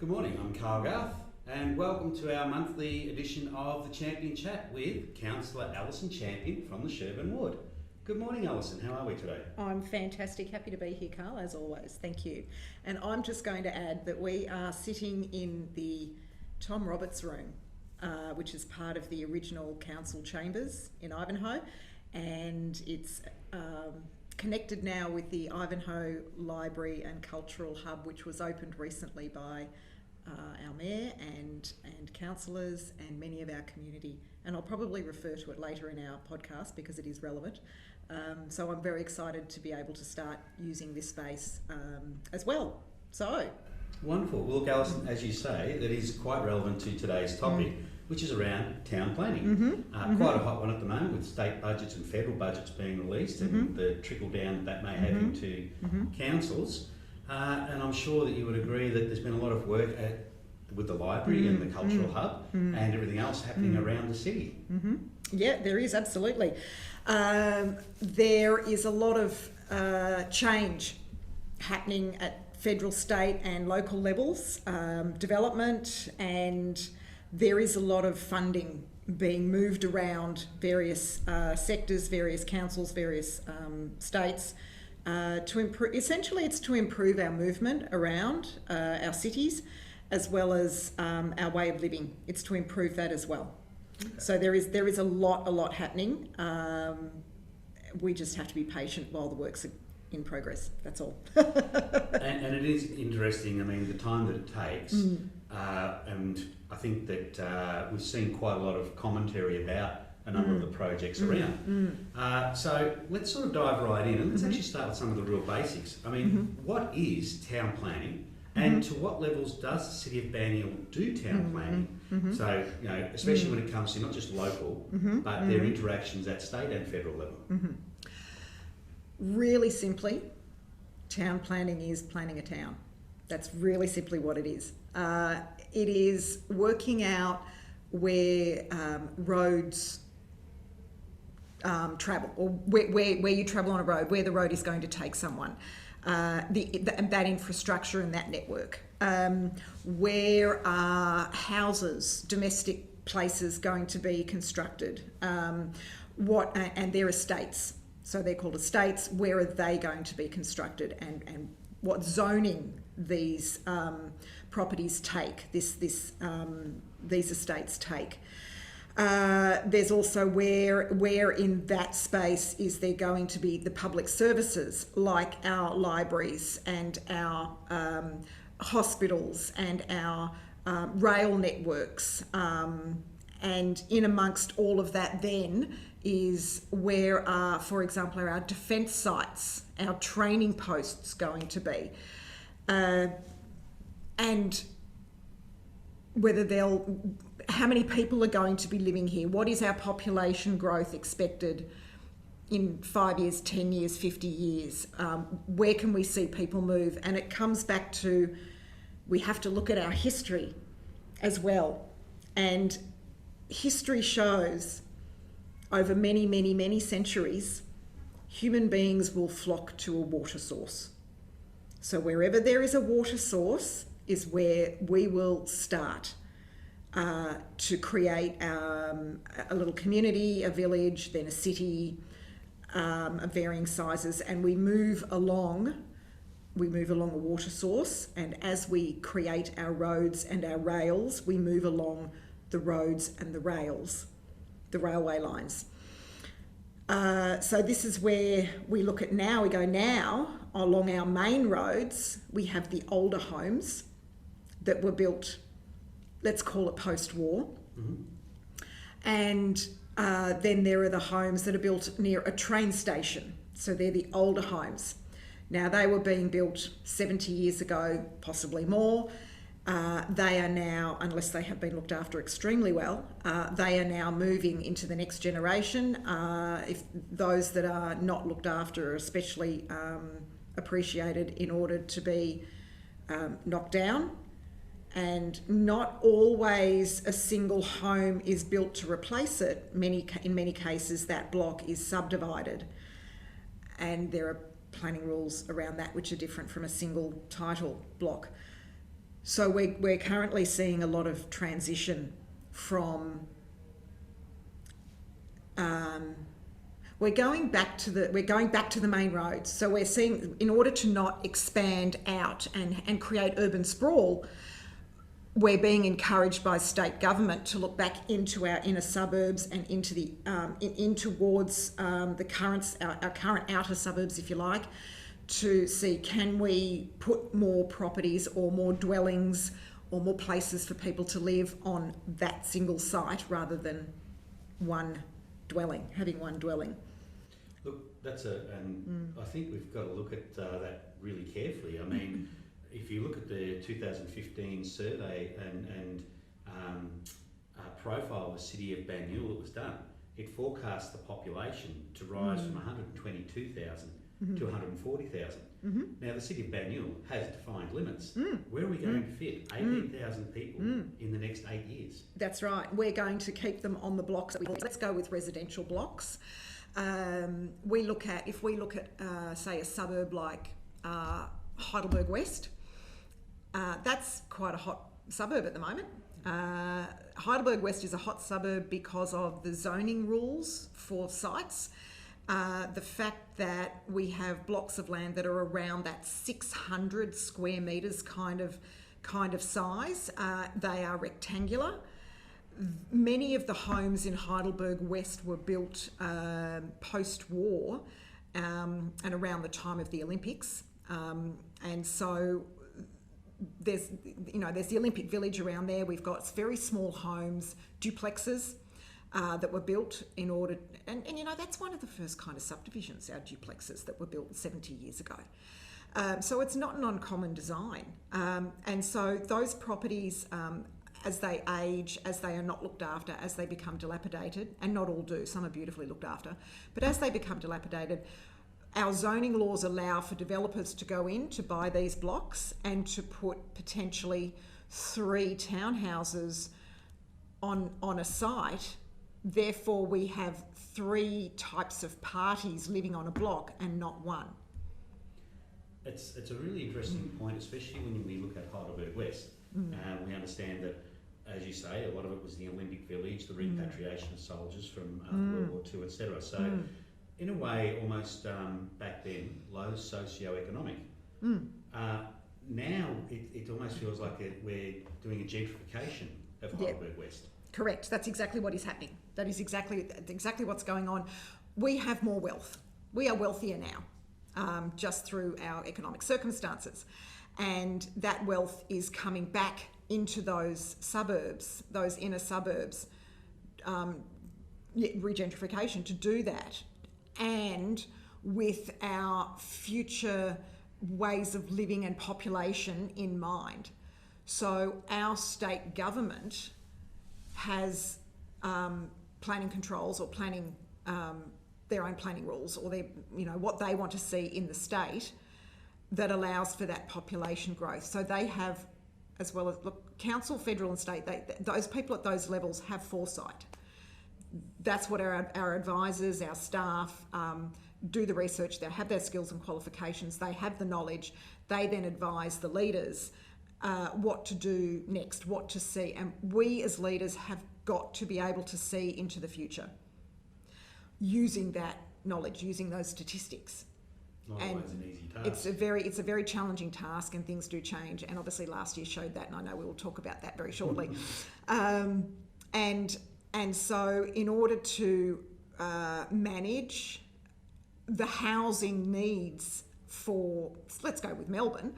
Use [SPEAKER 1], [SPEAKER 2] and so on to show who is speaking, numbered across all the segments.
[SPEAKER 1] Good morning, I'm Carl Garth and welcome to our monthly edition of the Champion Chat with Councillor Alison Champion from the Sherbourne Ward. Good morning, Alison. How are we today?
[SPEAKER 2] I'm fantastic. Happy to be here, Carl, as always. Thank you. And I'm just going to add that we are sitting in the Tom Roberts room, which is part of the original council chambers in Ivanhoe, and it's connected now with the Ivanhoe Library and Cultural Hub, which was opened recently by our mayor and councillors and many of our community. And I'll probably refer to it later in our podcast because it is relevant. So I'm very excited to be able to start using this space as well. So
[SPEAKER 1] wonderful. Well, look, Alison, as you say, that is quite relevant to today's topic, which is around town planning. Quite a hot one at the moment with state budgets and federal budgets being released and the trickle down that may have into councils. And I'm sure that you would agree that there's been a lot of work with the library and the cultural hub and everything else happening around the city.
[SPEAKER 2] Yeah, there is, absolutely. There is a lot of change happening at federal, state and local levels, development, and there is a lot of funding being moved around various sectors, various councils, various states, to improve. Essentially, it's to improve our movement around our cities, as well as our way of living. It's to improve that as well. Okay. So there is a lot happening. We just have to be patient while the work's in progress. That's all.
[SPEAKER 1] and it is interesting. I mean, the time that it takes, and I think that we've seen quite a lot of commentary about a number of the projects around. So let's sort of dive right in and let's actually start with some of the real basics. I mean, what is town planning and to what levels does the City of Banyule do town planning? So, you know, especially when it comes to not just local, but their interactions at state and federal level.
[SPEAKER 2] Really simply, town planning is planning a town. That's really simply what it is. It is working out where roads travel, or where you travel on a road, where the road is going to take someone, that infrastructure and that network. Where are houses, domestic places going to be constructed? And their estates, so they're called estates. Where are they going to be constructed, and what zoning these properties take? These estates take. There's also where in that space is there going to be the public services like our libraries and our hospitals and our rail networks, and in amongst all of that then is where are, for example, our defence sites, our training posts going to be, and how many people are going to be living here? What is our population growth expected in 5 years, 10 years, 50 years? Where can we see people move? And it comes back to, we have to look at our history as well. And history shows over many centuries, human beings will flock to a water source. So wherever there is a water source is where we will start. To create a little community, a village, then a city of varying sizes, and we move along a water source, and as we create our roads and our rails, we move along the roads and the rails, the railway lines. So this is where we look at now. We go now along our main roads, we have the older homes that were built, let's call it post-war. And then there are the homes that are built near a train station. So they're the older homes. Now they were being built 70 years ago, possibly more. They are now, unless they have been looked after extremely well, they are now moving into the next generation. If those that are not looked after are especially appreciated in order to be knocked down. And not always a single home is built to replace it. In many cases, that block is subdivided. And there are planning rules around that which are different from a single title block. So we're currently seeing a lot of transition from we're going back to the main roads. So we're seeing, in order to not expand out and create urban sprawl, we're being encouraged by state government to look back into our inner suburbs and into the in towards the current our current outer suburbs, if you like, to see, can we put more properties or more dwellings or more places for people to live on that single site rather than having one dwelling.
[SPEAKER 1] Look, and I think we've got to look at that really carefully. I mean, if you look at the 2015 survey and profile of the city of Banyule that was done, it forecast the population to rise from 122,000 to 140,000. Now, the city of Banyule has defined limits. Where are we going to fit 18,000 people in the next 8 years?
[SPEAKER 2] That's right. We're going to keep them on the blocks. Let's go with residential blocks. If we look at, say, a suburb like Heidelberg West, that's quite a hot suburb at the moment. Heidelberg West is a hot suburb because of the zoning rules for sites. The fact that we have blocks of land that are around that 600 square metres kind of size. They are rectangular. Many of the homes in Heidelberg West were built post-war and around the time of the Olympics. And so there's the Olympic Village around there. We've got very small homes, duplexes, that were built in order, and that's one of the first kind of subdivisions, our duplexes that were built 70 years ago. So it's not an uncommon design. And so those properties, as they age, as they are not looked after, as they become dilapidated, and not all do, some are beautifully looked after, but as they become dilapidated, our zoning laws allow for developers to go in to buy these blocks and to put potentially 3 townhouses on a site. Therefore, we have 3 types of parties living on a block and not one.
[SPEAKER 1] It's a really interesting point, especially when we look at Heidelberg West. We understand that, as you say, a lot of it was the Olympic Village, the repatriation of soldiers from World War II, etc. So, in a way, almost back then, low socio-economic. Now, it almost feels like we're doing a gentrification of Heidelberg West.
[SPEAKER 2] Correct. That's exactly what is happening. That is exactly what's going on. We have more wealth. We are wealthier now, just through our economic circumstances. And that wealth is coming back into those suburbs, those inner suburbs, regentrification to do that. And with our future ways of living and population in mind. So our state government has planning controls or planning their own planning rules, or what they want to see in the state that allows for that population growth. So they have, as well as council, federal and state, those people at those levels have foresight. That's what our advisors, our staff do the research. They have their skills and qualifications. They have the knowledge. They then advise the leaders what to do next, what to see. And we as leaders have got to be able to see into the future using that knowledge, using those statistics.
[SPEAKER 1] Not always an easy task.
[SPEAKER 2] It's a very challenging task, and things do change. And obviously last year showed that, and I know we will talk about that very shortly. And so in order to manage the housing needs for, let's go with Melbourne,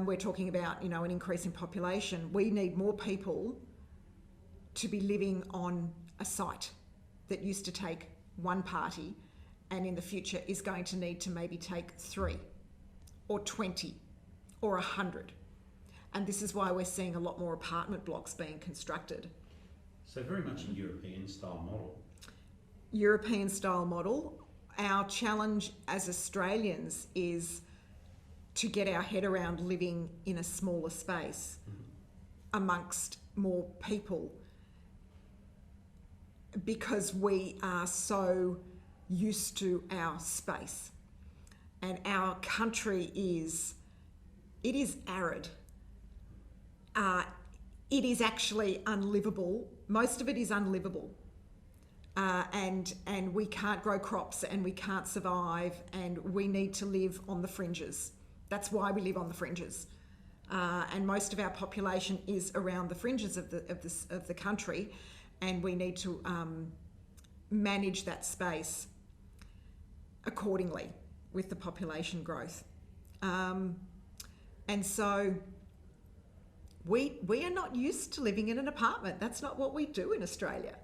[SPEAKER 2] we're talking about, an increase in population. We need more people to be living on a site that used to take one party and in the future is going to need to maybe take 3 or 20 or 100. And this is why we're seeing a lot more apartment blocks being constructed.
[SPEAKER 1] So very much a European style model.
[SPEAKER 2] European style model. Our challenge as Australians is to get our head around living in a smaller space amongst more people, because we are so used to our space. And our country is arid. it is actually unlivable. Most of it is unlivable. And we can't grow crops and we can't survive, and we need to live on the fringes. That's why we live on the fringes. And most of our population is around the fringes of the country, and we need to manage that space accordingly with the population growth. And so we are not used to living in an apartment. That's not what we do in Australia.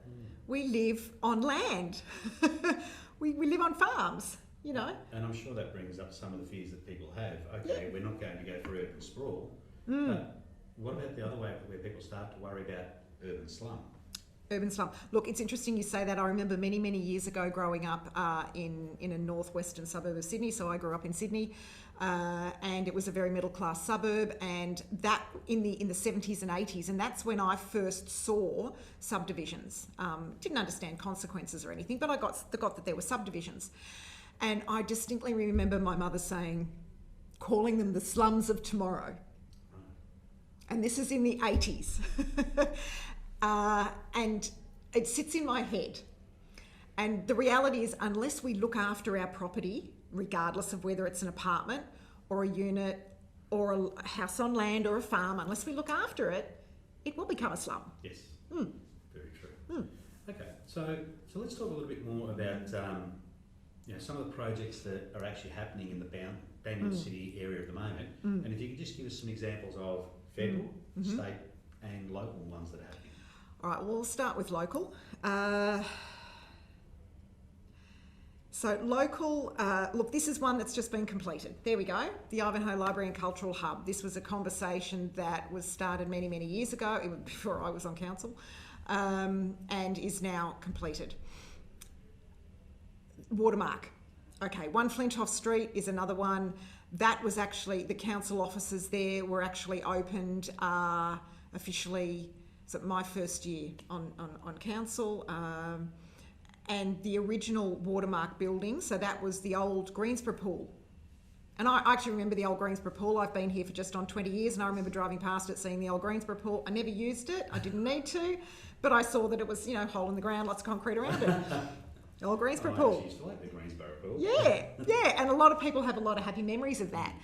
[SPEAKER 2] We live on land. we live on farms, you know.
[SPEAKER 1] And I'm sure that brings up some of the fears that people have. Okay, we're not going to go for urban sprawl, but what about the other way where people start to worry about urban slum?
[SPEAKER 2] Urban slum. Look, it's interesting you say that. I remember many, many years ago growing up in a northwestern suburb of Sydney. So I grew up in Sydney, and it was a very middle class suburb. And that in the 70s and 80s, and that's when I first saw subdivisions. Didn't understand consequences or anything, but I got that there were subdivisions. And I distinctly remember my mother calling them the slums of tomorrow. And this is in the 80s. And it sits in my head. And the reality is, unless we look after our property, regardless of whether it's an apartment or a unit or a house on land or a farm, unless we look after it, it will become a slum.
[SPEAKER 1] Yes, very true. Okay, so let's talk a little bit more about some of the projects that are actually happening in the Banyule City area at the moment. And if you could just give us some examples of federal, state and local ones that are happening.
[SPEAKER 2] All right, well, we'll start with local. So local, look, this is one that's just been completed. There we go, the Ivanhoe Library and Cultural Hub. This was a conversation that was started many, many years ago, even before I was on council, and is now completed. Watermark. Okay, 1 Flintoff Street is another one. That was actually, the council offices there were actually opened officially, so my first year on council, and the original Watermark building, so that was the old Greensborough pool. And I actually remember the old Greensborough pool. I've been here for just on 20 years, and I remember driving past it, seeing the old Greensborough pool. I never used it, I didn't need to, but I saw that it was, hole in the ground, lots of concrete around it. The old Greensborough pool.
[SPEAKER 1] I actually used to like the Greensborough pool.
[SPEAKER 2] Yeah, and a lot of people have a lot of happy memories of that.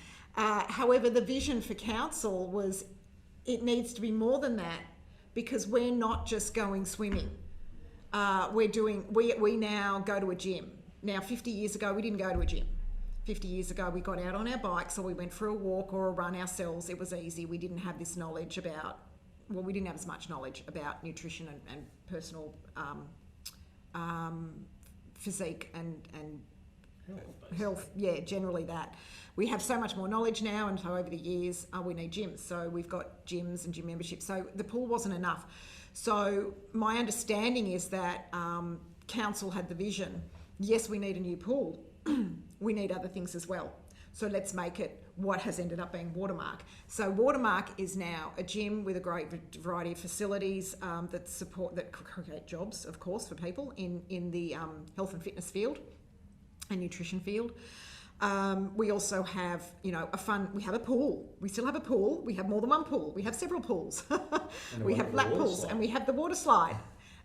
[SPEAKER 2] However, the vision for council was it needs to be more than that, because we're not just going swimming. We now go to a gym. Now, 50 years ago, we didn't go to a gym. 50 years ago, we got out on our bikes or we went for a walk or a run ourselves. It was easy. We didn't have this knowledge we didn't have as much knowledge about nutrition and personal physique and health, generally that. We have so much more knowledge now, and so over the years we need gyms. So we've got gyms and gym memberships. So the pool wasn't enough. So my understanding is that council had the vision, yes, we need a new pool, we need other things as well. So let's make it what has ended up being Watermark. So Watermark is now a gym with a great variety of facilities that create jobs, of course, for people in the health and fitness field and nutrition field. We also have, we have a pool. We still have a pool. We have more than one pool. We have several pools. We have lap pools slide. And we have the water slide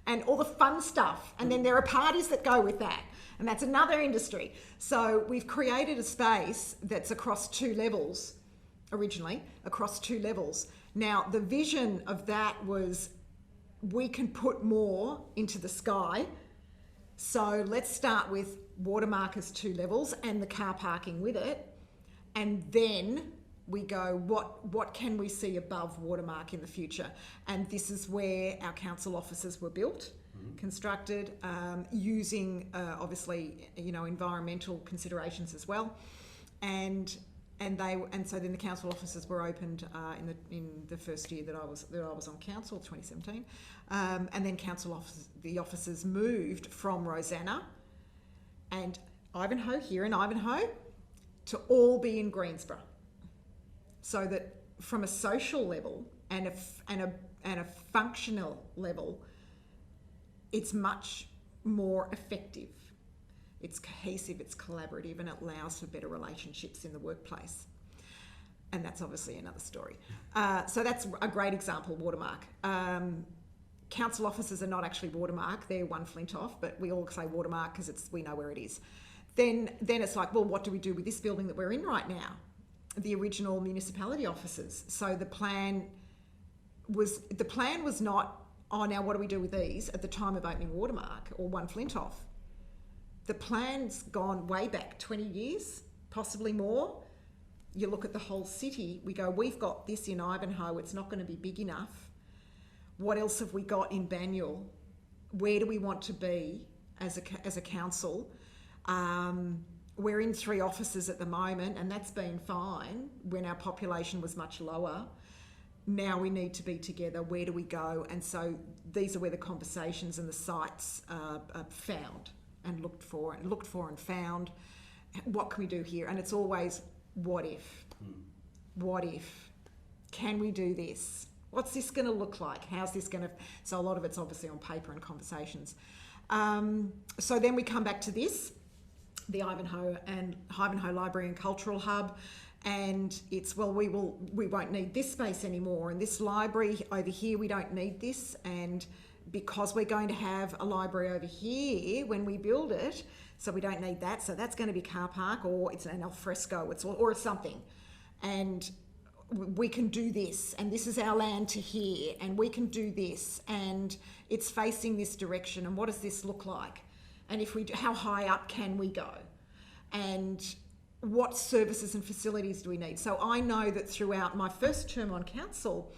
[SPEAKER 2] and all the fun stuff. And then there are parties that go with that. And that's another industry. So we've created a space that's across 2 levels, originally, across 2 levels. Now, the vision of that was we can put more into the sky. So let's start with Watermark as 2 levels and the car parking with it. And then we go, what can we see above Watermark in the future? And this is where our council offices were built, constructed, using obviously, environmental considerations as well. And so then the council offices were opened in the first year that I was on council, 2017, and then the offices moved from Rosanna and Ivanhoe, here in Ivanhoe, to all be in Greensborough, so that from a social level and a functional level, it's much more effective. It's cohesive, it's collaborative, and it allows for better relationships in the workplace. and that's obviously another story. So that's a great example, Watermark. Council offices are not actually Watermark, they're One Flintoff, but we all say Watermark because we know where it is. Then it's like, well, what do we do with this building that we're in right now? The original municipality offices. So the plan was not, oh, now what do we do with these at the time of opening Watermark or One Flintoff? The plan's gone way back 20 years, possibly more. You look at the whole city, we go, we've got this in Ivanhoe, it's not going to be big enough. What else have we got in Banyule? Where do we want to be as a council? We're in 3 offices at the moment, and that's been fine when our population was much lower. Now we need to be together. Where do we go? And so these are where the conversations and the sites are found and looked for and found. What can we do here? And it's always, what if? What if? Can we do this? What's this going to look like? How's this going to... So a lot of it's obviously on paper and conversations. So then we come back to this, the Ivanhoe Library and Cultural Hub, and it's, well, we won't need this space anymore, and this library over here, we don't need this, and because we're going to have a library over here when we build it, so we don't need that, so that's going to be car park, or it's an alfresco, or it's something, and we can do this, and this is our land to here, and we can do this, and it's facing this direction, and what does this look like? And if we do, how high up can we go? And what services and facilities do we need? So I know that throughout my first term on council,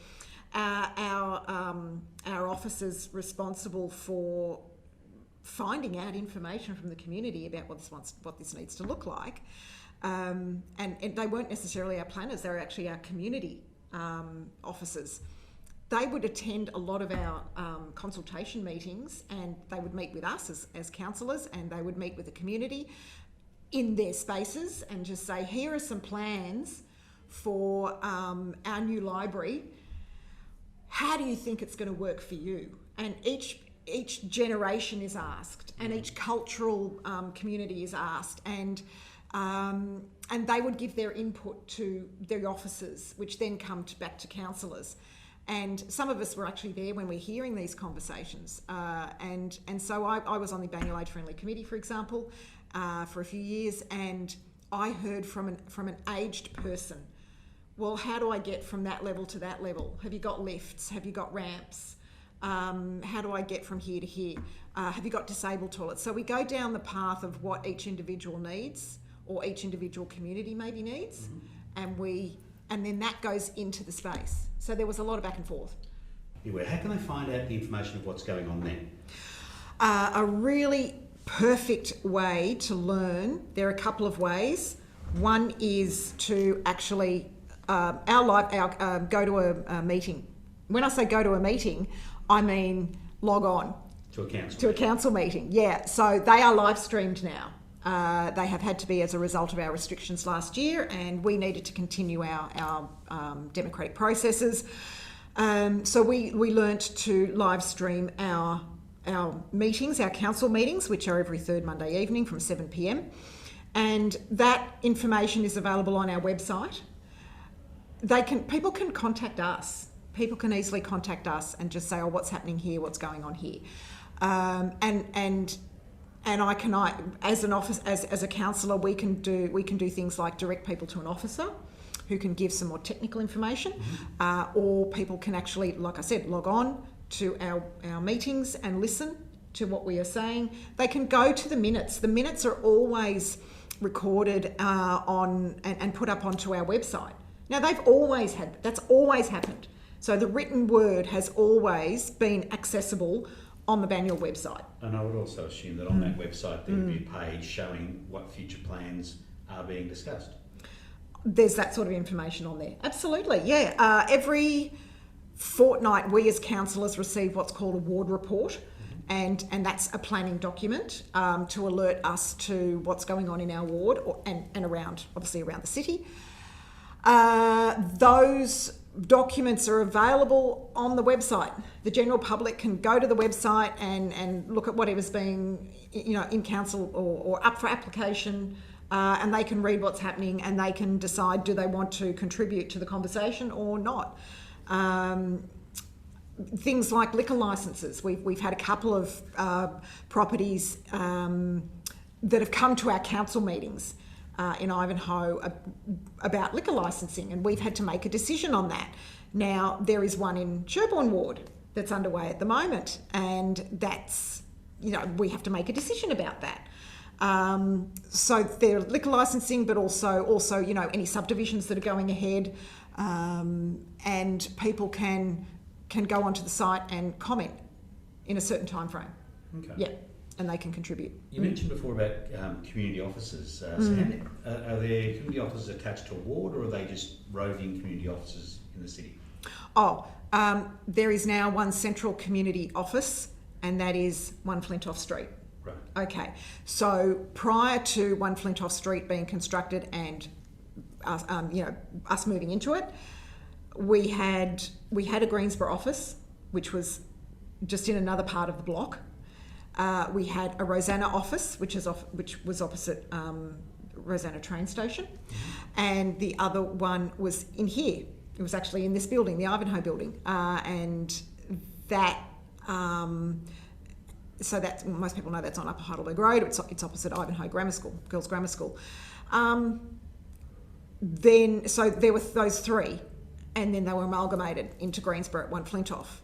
[SPEAKER 2] our officers responsible for finding out information from the community about what this needs to look like. And they weren't necessarily our planners, they were actually our community officers. They would attend a lot of our consultation meetings, and they would meet with us as councillors, and they would meet with the community in their spaces and just say, here are some plans for our new library. How do you think it's going to work for you? And each generation is asked, and each cultural community is asked, and they would give their input to their officers, which then come back to councillors. And some of us were actually there when we're hearing these conversations. And so I was on the Banyule Age Friendly Committee, for example, for a few years, and I heard from an aged person, well, how do I get from that level to that level? Have you got lifts? Have you got ramps? How do I get from here to here? Have you got disabled toilets? So we go down the path of what each individual needs, or each individual community maybe needs, and then that goes into the space. So there was a lot of back and forth.
[SPEAKER 1] Anyway, how can they find out the information of what's going on there?
[SPEAKER 2] A really perfect way to learn, there are a couple of ways. One is to actually go to a meeting. When I say go to a meeting, I mean log on.
[SPEAKER 1] To a council
[SPEAKER 2] meeting, yeah. So they are live streamed now. They have had to be as a result of our restrictions last year, and we needed to continue our democratic processes. So we learnt to live stream our meetings, our council meetings, which are every third Monday evening from 7 p.m. And that information is available on our website. People can contact us. People can easily contact us and just say, oh, what's happening here? What's going on here? And I as an office, as a councillor, we can do things like direct people to an officer who can give some more technical information, or people can actually, like I said, log on to our meetings and listen to what we are saying. They can go to the minutes. The minutes are always recorded and put up onto our website. Now that's always happened. So the written word has always been accessible on the Banyule website.
[SPEAKER 1] And I would also assume that on that website there would be a page showing what future plans are being discussed.
[SPEAKER 2] There's that sort of information on there. Absolutely, yeah. Every fortnight we as councillors receive what's called a ward report, and that's a planning document to alert us to what's going on in our ward and around, obviously around the city. Those documents are available on the website. The general public can go to the website and look at whatever's being, in council or up for application and they can read what's happening and they can decide, do they want to contribute to the conversation or not. Things like liquor licences. We've had a couple of properties that have come to our council meetings in Ivanhoe about liquor licensing, and we've had to make a decision on that. Now, there is one in Sherborne Ward that's underway at the moment, and that's, we have to make a decision about that. So they're liquor licensing, but also any subdivisions that are going ahead, and people can go onto the site and comment in a certain time frame.
[SPEAKER 1] Okay.
[SPEAKER 2] Yeah, and they can contribute.
[SPEAKER 1] You mentioned before about community offices. So are there community offices attached to a ward, or are they just roving community offices in the city?
[SPEAKER 2] There is now one central community office, and that is 1 Flintoff Street.
[SPEAKER 1] Right.
[SPEAKER 2] Okay, so prior to 1 Flintoff Street being constructed and us moving into it, we had a Greensborough office, which was just in another part of the block. We had a Rosanna office, which was opposite Rosanna train station, and the other one was in here. It was actually in this building, the Ivanhoe building, and that. So that's, most people know that's on Upper Heidelberg Road. It's opposite Ivanhoe Grammar School, Girls' Grammar School. So there were those three, and then they were amalgamated into Greensborough at 1 Flintoff.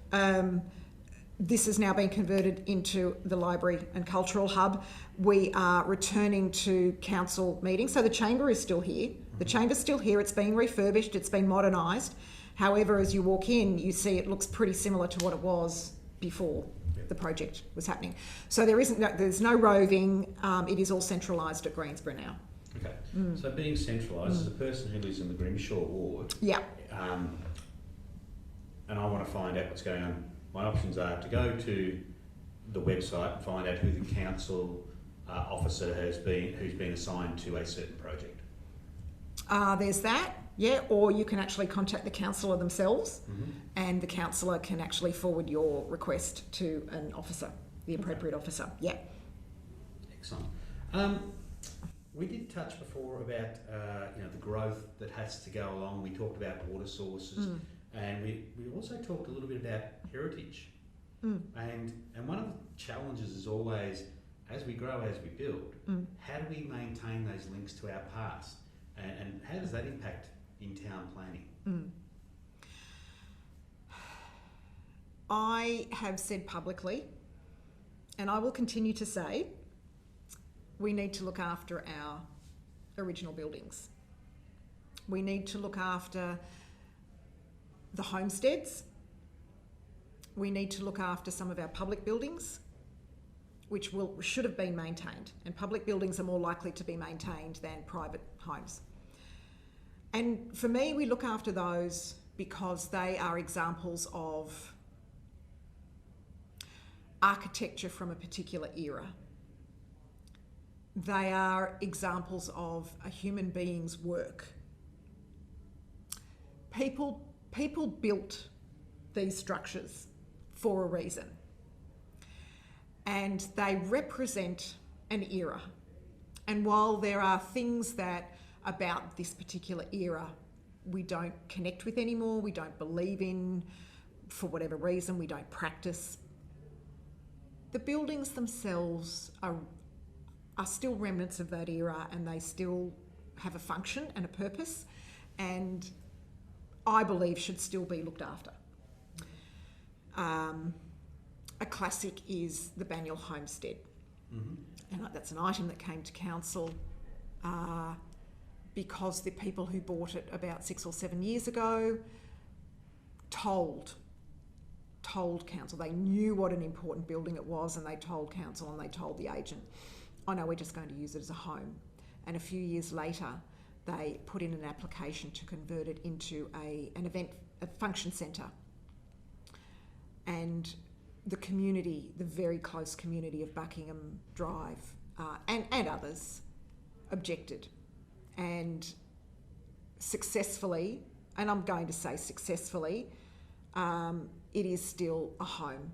[SPEAKER 2] This has now been converted into the library and cultural hub. We are returning to council meetings. So the chamber is still here. The chamber's still here. It's been refurbished. It's been modernised. However, as you walk in, you see it looks pretty similar to what it was before the project was happening. So there's no roving. It is all centralised at Greensborough now.
[SPEAKER 1] Okay. So being centralised, as a person who lives in the Grimshaw ward,
[SPEAKER 2] yeah,
[SPEAKER 1] and I want to find out what's going on, my options are to go to the website and find out who the council officer who's been assigned to a certain project.
[SPEAKER 2] There's that, yeah, or you can actually contact the councillor themselves, and the councillor can actually forward your request to an officer, the appropriate officer. Yeah.
[SPEAKER 1] Excellent. We did touch before about the growth that has to go along. We talked about water sources, and we also talked a little bit about heritage. And one of the challenges is always, as we grow, as we build, how do we maintain those links to our past, and how does that impact in town planning?
[SPEAKER 2] I have said publicly, and I will continue to say, we need to look after our original buildings. We need to look after the homesteads. We need to look after some of our public buildings, which should have been maintained. And public buildings are more likely to be maintained than private homes. And for me, we look after those because they are examples of architecture from a particular era. They are examples of a human being's work. People built these structures for a reason, and they represent an era. And while there are things that about this particular era we don't connect with anymore, we don't believe in, for whatever reason, we don't practice, the buildings themselves are still remnants of that era, and they still have a function and a purpose, and I believe should still be looked after. A classic is the Banyule homestead, and that's an item that came to council because the people who bought it about 6 or 7 years ago told council. They knew what an important building it was, and they told council, and they told the agent, oh no, we're just going to use it as a home. And a few years later, they put in an application to convert it into a function centre. And the community, the very close community of Buckingham Drive and others objected. And successfully, and I'm going to say successfully, it is still a home.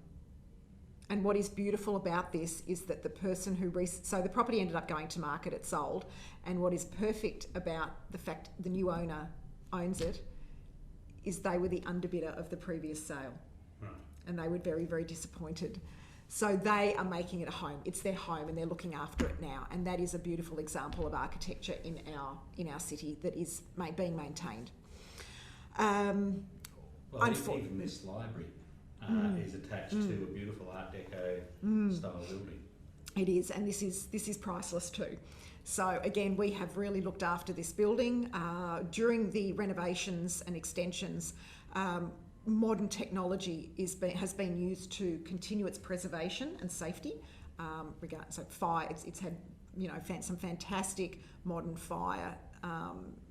[SPEAKER 2] And what is beautiful about this is that the person who so the property ended up going to market, it sold, and what is perfect about the fact the new owner owns it is they were the underbidder of the previous sale.
[SPEAKER 1] Right.
[SPEAKER 2] And they were very, very disappointed. So they are making it a home. It's their home and they're looking after it now. And that is a beautiful example of architecture in our city that is being maintained.
[SPEAKER 1] Well, even this library is attached to a beautiful Art Deco style building.
[SPEAKER 2] It is, and this is priceless too. So again, we have really looked after this building. During the renovations and extensions, modern technology has been used to continue its preservation and safety. So fire, it's had some fantastic modern fire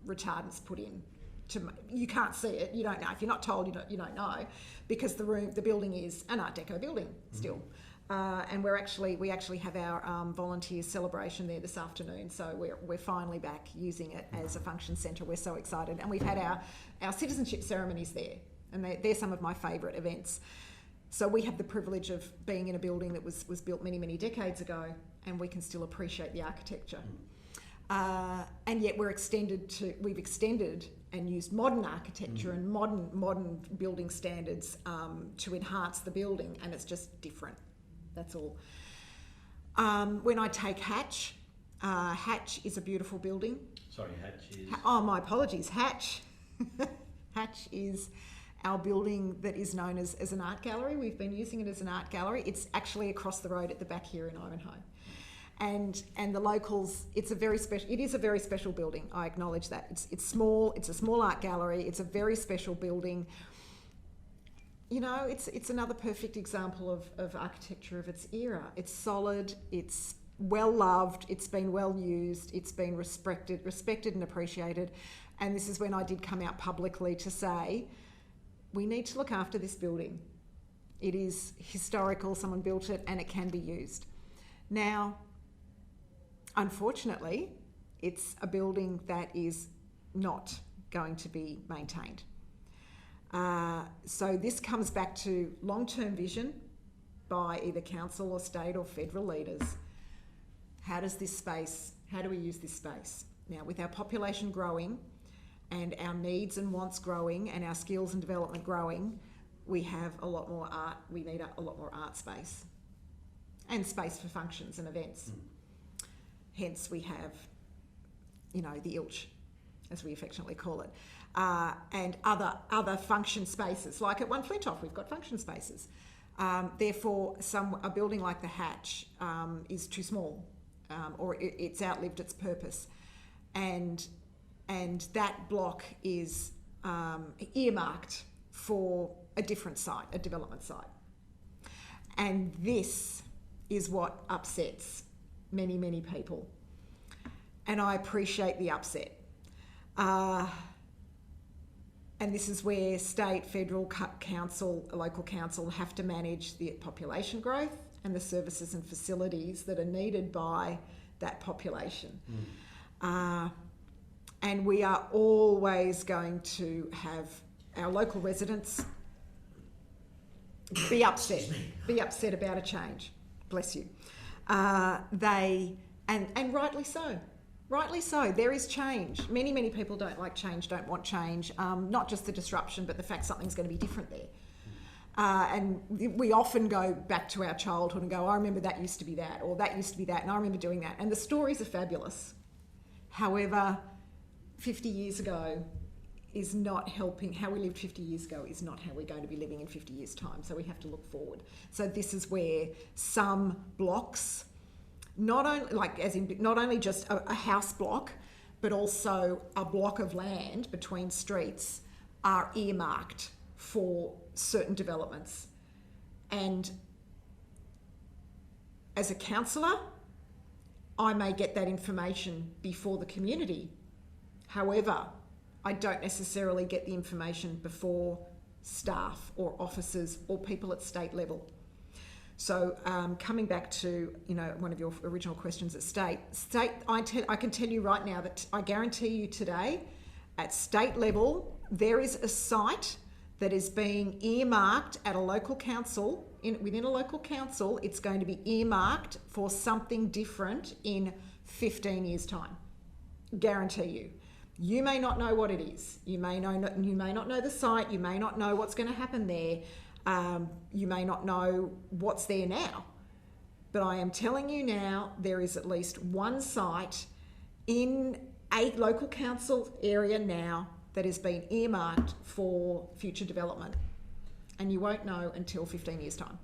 [SPEAKER 2] retardants put in. You can't see it, you don't know. If you're not told, you don't know, because the building is an Art Deco building still. And we actually have our volunteers celebration there this afternoon, so we're finally back using it as a function centre. We're so excited, and we've had our citizenship ceremonies there, and they're some of my favourite events. So we have the privilege of being in a building that was built many, many decades ago, and we can still appreciate the architecture. And yet we've extended and used modern architecture and modern building standards to enhance the building, and it's just different. That's all. When I take Hatch, Hatch is a beautiful building.
[SPEAKER 1] Sorry, Hatch is...
[SPEAKER 2] my apologies. Hatch. Hatch is our building that is known as an art gallery. We've been using it as an art gallery. It's actually across the road at the back here in Ivanhoe. And the locals, it is a very special building. I acknowledge that. It's small. It's a small art gallery. It's a very special building. It's another perfect example of architecture of its era. It's solid. It's well loved. It's been well used. It's been respected and appreciated. And this is when I did come out publicly to say, we need to look after this building. It is historical. Someone built it, and it can be used. Now, unfortunately, it's a building that is not going to be maintained. So this comes back to long-term vision by either council or state or federal leaders. How do we use this space? Now, with our population growing and our needs and wants growing and our skills and development growing, we have a lot more art. We need a lot more art space and space for functions and events. Hence, we have, the Ilch, as we affectionately call it, and other function spaces. Like at One Flintoff, we've got function spaces. Therefore, a building like the Hatch is too small, or it's outlived its purpose, and that block is earmarked for a different site, a development site. And this is what upsets many, many people. And I appreciate the upset. And this is where state, federal council, local council have to manage the population growth and the services and facilities that are needed by that population. And we are always going to have our local residents be upset about a change. Bless you. And rightly so. Rightly so. There is change. Many, many people don't like change, don't want change. Not just the disruption, but the fact something's going to be different there. And we often go back to our childhood and go, I remember that used to be that, or that used to be that, and I remember doing that. And the stories are fabulous. However, 50 years ago is not helping. How we lived 50 years ago is not how we're going to be living in 50 years' time. So we have to look forward. So this is where some blocks, not only just a house block, but also a block of land between streets are earmarked for certain developments. And as a councillor, I may get that information before the community. However, I don't necessarily get the information before staff or officers or people at state level. So coming back to one of your original questions at state, I can tell you right now that I guarantee you today, at state level, there is a site that is being earmarked at a local council within a local council, it's going to be earmarked for something different in 15 years' time. Guarantee you. You may not know what it is. You may not know the site. You may not know what's going to happen there. You may not know what's there now. But I am telling you now, there is at least one site in a local council area now that has been earmarked for future development. And you won't know until 15 years' time.